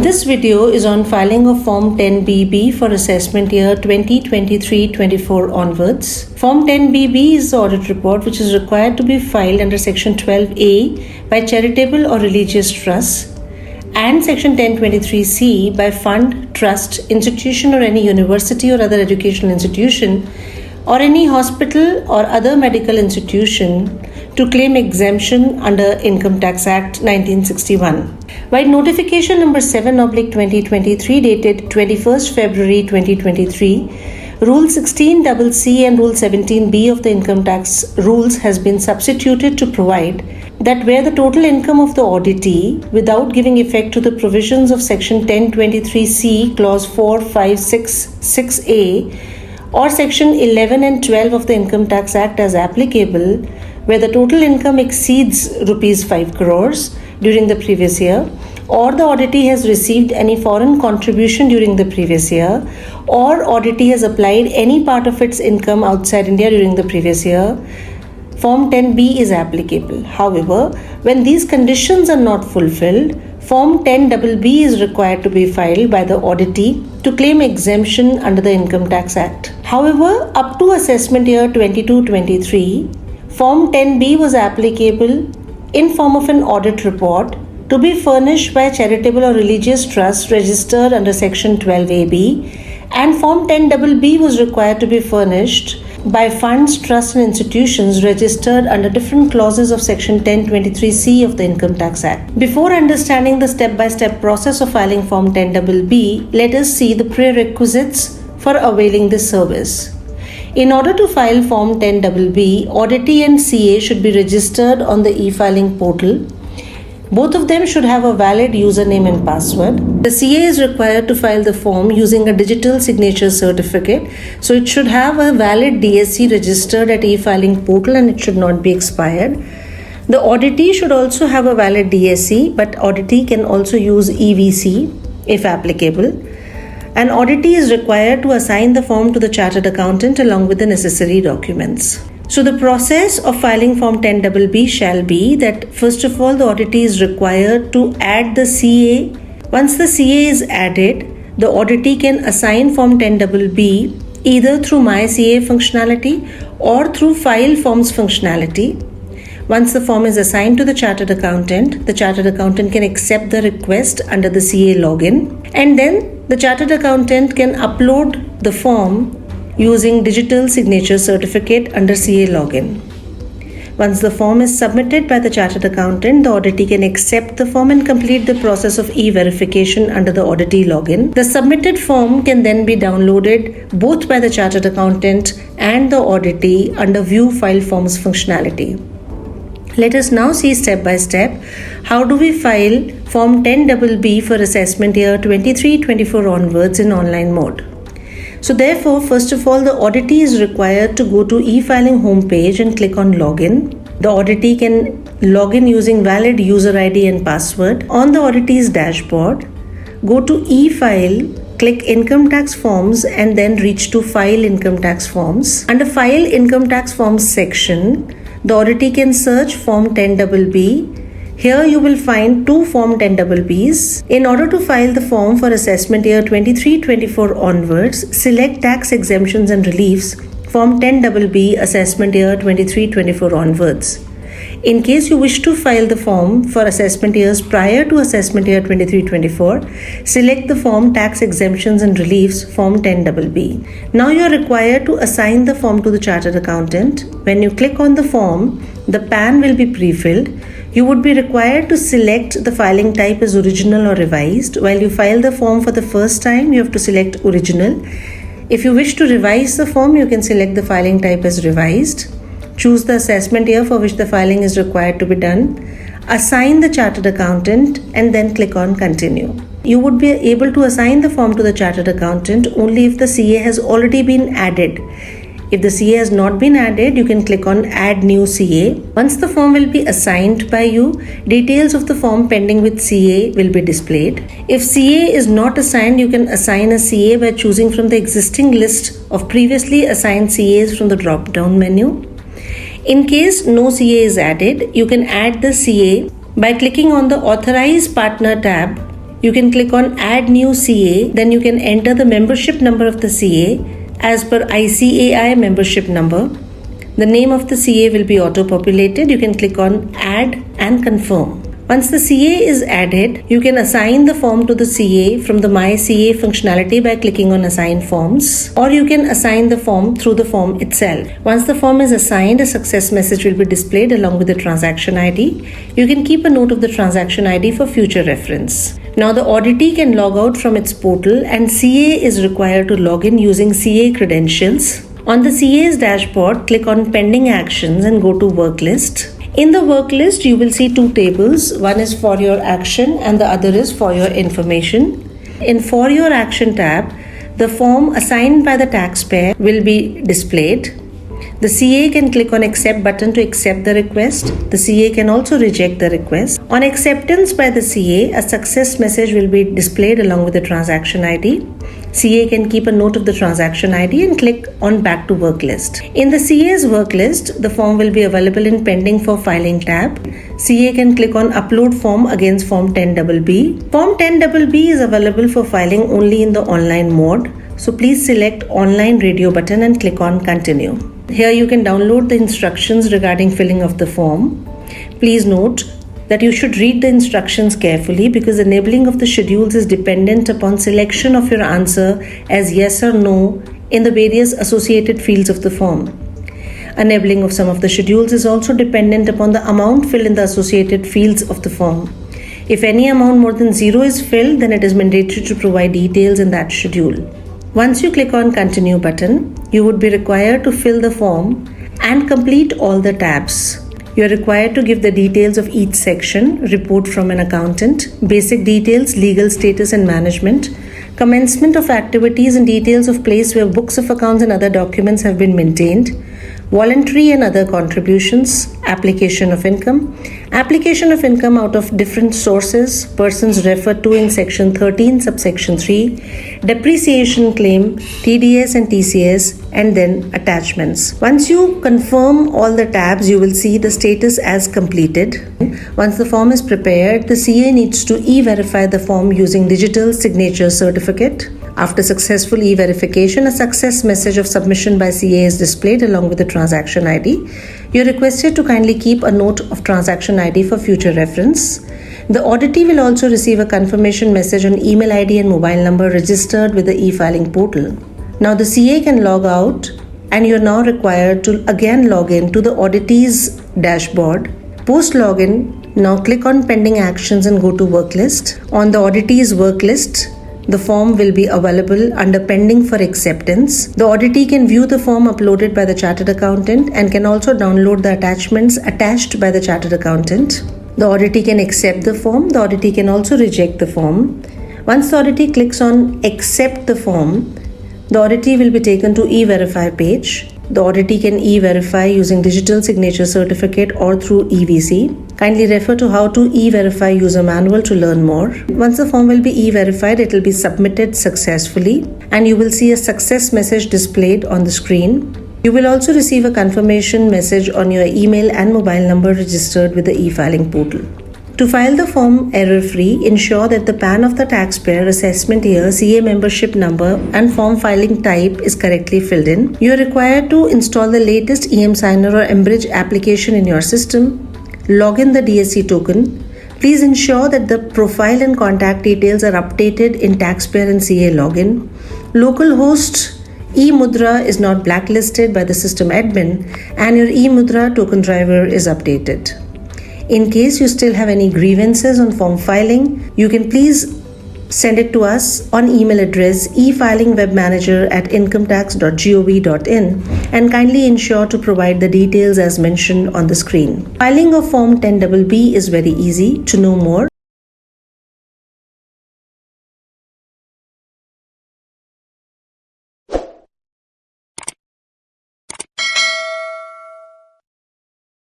This video is on filing of Form 10BB for assessment year 2023-24 onwards. Form 10BB is the audit report which is required to be filed under Section 12A by charitable or religious trusts and Section 1023C by fund, trust, institution or any university or other educational institution or any hospital or other medical institution to claim exemption under Income Tax Act 1961. By notification number 7/2023 dated 21st February 2023, Rule 16CC and Rule 17B of the Income Tax Rules has been substituted to provide that where the total income of the auditee, without giving effect to the provisions of Section 1023C, Clause 4, 5, 6, 6A, or Section 11 and 12 of the Income Tax Act as applicable, where the total income exceeds Rs 5 crores during the previous year, or the auditee has received any foreign contribution during the previous year, or auditee has applied any part of its income outside India during the previous year, Form 10B is applicable. However, when these conditions are not fulfilled, Form 10BB is required to be filed by the auditee to claim exemption under the Income Tax Act. However, up to assessment year 22-23, Form 10B was applicable in form of an audit report to be furnished by a charitable or religious trust registered under Section 12AB, and Form 10BB was required to be furnished by funds, trusts and institutions registered under different clauses of Section 1023C of the Income Tax Act. Before understanding the step-by-step process of filing Form 10BB, let us see the prerequisites for availing this service. In order to file Form 10BB, auditee and CA should be registered on the e-filing portal. Both of them should have a valid username and password. The CA is required to file the form using a digital signature certificate, so it should have a valid DSC registered at e-filing portal and it should not be expired. The auditee should also have a valid DSC, but auditee can also use EVC if applicable. An auditee is required to assign the form to the chartered accountant along with the necessary documents. So the process of filing Form 10BB shall be that first of all the auditee is required to add the CA. Once the CA is added, the auditee can assign Form 10BB either through My CA functionality or through File Forms functionality. Once the form is assigned to the chartered accountant can accept the request under the CA login, and then the chartered accountant can upload the form using digital signature certificate under CA login. Once the form is submitted by the chartered accountant, the auditee can accept the form and complete the process of e-verification under the auditee login. The submitted form can then be downloaded both by the chartered accountant and the auditee under View File Forms functionality. Let us now see step by step how do we file Form 10BB for assessment year 23-24 onwards in online mode. So therefore, first of all, the auditee is required to go to e-filing homepage and click on login. The auditee can log in using valid user ID and password. On the auditee's dashboard, go to e-file, click income tax forms and then reach to file income tax forms. Under file income tax forms section, the auditee can search Form 10BB. Here you will find two Form 10BBs. In order to file the form for assessment year 23-24 onwards, select Tax Exemptions and Reliefs, Form 10BB assessment year 23-24 onwards. In case you wish to file the form for assessment years prior to assessment year 23-24, select the form Tax Exemptions and Reliefs, Form 10BB. Now you are required to assign the form to the chartered accountant. When you click on the form, the PAN will be pre-filled. You would be required to select the filing type as original or revised. While you file the form for the first time, you have to select original. If you wish to revise the form, you can select the filing type as revised. Choose the assessment year for which the filing is required to be done. Assign the chartered accountant and then click on continue. You would be able to assign the form to the chartered accountant only if the CA has already been added. If the CA has not been added, you can click on Add New CA. Once the form will be assigned by you, details of the form pending with CA will be displayed. If CA is not assigned, you can assign a CA by choosing from the existing list of previously assigned CAs from the drop-down menu. In case no CA is added, you can add the CA by clicking on the Authorize Partner tab. you can click on Add New CA. Then you can enter the membership number of the CA as per ICAI membership number. The name of the CA will be auto-populated. You can click on Add and Confirm. Once the CA is added, you can assign the form to the CA from the My CA functionality by clicking on Assign Forms, or you can assign the form through the form itself. Once the form is assigned, a success message will be displayed along with the transaction ID. You can keep a note of the transaction ID for future reference. Now the auditee can log out from its portal and CA is required to log in using CA credentials. On the CA's dashboard, click on Pending Actions and go to Work List. In the work list, you will see two tables. One is for your action and the other is for your information. In For Your Action tab, the form assigned by the taxpayer will be displayed. The CA can click on Accept button to accept the request. The CA can also reject the request. On acceptance by the CA, a success message will be displayed along with the transaction ID. CA can keep a note of the transaction ID and click on Back to Work List. In the CA's work list, the form will be available in Pending for Filing tab. CA can click on Upload Form against Form 10BB. Form 10BB is available for filing only in the online mode. So please select Online Radio button and click on Continue. Here you can download the instructions regarding filling of the form. Please note that you should read the instructions carefully because enabling of the schedules is dependent upon selection of your answer as yes or no in the various associated fields of the form. Enabling of some of the schedules is also dependent upon the amount filled in the associated fields of the form. If any amount more than 0 is filled, then it is mandatory to provide details in that schedule. Once you click on Continue button, you would be required to fill the form and complete all the tabs. You are required to give the details of each section, report from an accountant, basic details, legal status and management, commencement of activities and details of place where books of accounts and other documents have been maintained, voluntary and other contributions, application of income out of different sources, persons referred to in section 13 subsection 3, depreciation claim, TDS and TCS, and then attachments. Once you confirm all the tabs, you will see the status as completed. Once the form is prepared, the CA needs to e-verify the form using digital signature certificate. After successful e-verification, a success message of submission by CA is displayed along with the transaction ID. You are requested to kindly keep a note of transaction ID for future reference. The auditee will also receive a confirmation message on email ID and mobile number registered with the e-filing portal. Now the CA can log out and you are now required to again log in to the auditee's dashboard. Post login, now click on Pending Actions and go to Work List. On the auditee's work list, the form will be available under Pending for Acceptance. The auditee can view the form uploaded by the Chartered Accountant and can also download the attachments attached by the Chartered Accountant. The auditee can accept the form. The auditee can also reject the form. Once the auditee clicks on Accept the form, the auditee will be taken to e-verify page. The auditee can e-verify using digital signature certificate or through EVC. Kindly refer to how to e-verify user manual to learn more. Once the form will be e-verified, it will be submitted successfully and you will see a success message displayed on the screen. You will also receive a confirmation message on your email and mobile number registered with the e-filing portal. To file the form error-free, ensure that the PAN of the taxpayer, assessment year, CA membership number and form filing type is correctly filled in. You are required to install the latest EM Signer or Embridge application in your system. Log in the DSC token. Please ensure that the profile and contact details are updated in taxpayer and CA login. Localhost eMudra is not blacklisted by the system admin and your eMudra token driver is updated. In case you still have any grievances on form filing, you can please send it to us on email address efilingwebmanager@incometax.gov.in and kindly ensure to provide the details as mentioned on the screen. Filing of Form 10BB is very easy. To know more,